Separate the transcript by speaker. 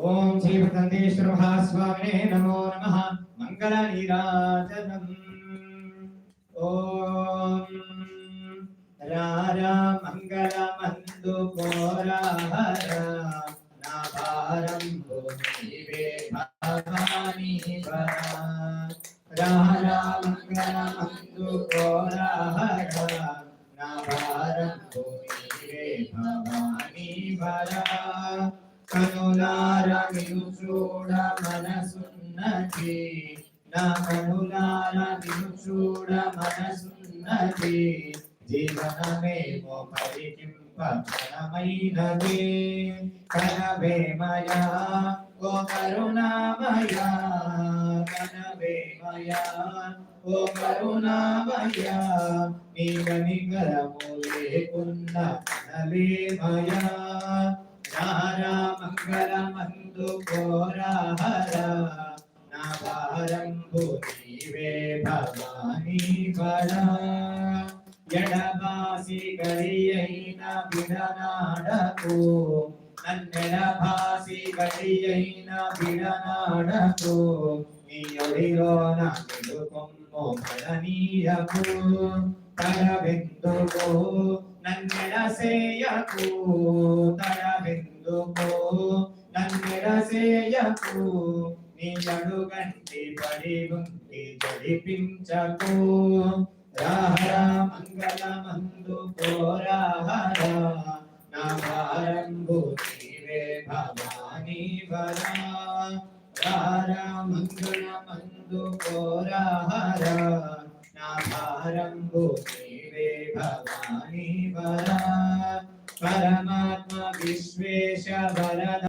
Speaker 1: ఓం శ్రీపతందేశ్వర మహాస్వామినే నమో నమః. మంగళ నీరాజనం. ఓం రారా మంగళ మందు కోరాహర నా భారం నీవే భవాని వర. రారా మంగళ మందు కోరాహర నా భారం నీవే భవాని వర. కనులార నిన్ను చూడ మనసున్నది, నా కనులార నిన్ను చూడ మనసున్నది. జీవనమేమో పరికింపనమైనది. కనవేమయా ఓ కరుణామయా, కనవేమయా ఓ కరుణామయా. నీ కనికరము లేకున్నా కనలేమయా. రారా మంగళ మందు కోరాహర నా భారంబు నీవే భవాని వర. ఎడబాసి గడియైన విడనాడకు, నన్నెడబాసి గడియైన విడనాడకు. నీ ఒడిలోన నిలుకొమ్ము పడనీయకు. తడబెందుకు నన్నెడసేయకు, తడబెందుకు నన్నెడసేయకు. నీ అడుగంటి పడి ఉండి జడిపించకు. రాహరా మంగళ మందు కోరాహర నా భారంబు నీవే భవాని వర. రారా మంగళ మందు కోరాహర నా భారంబు నీవే భవాని వర. పరమాత్మ విశ్వేశ వరద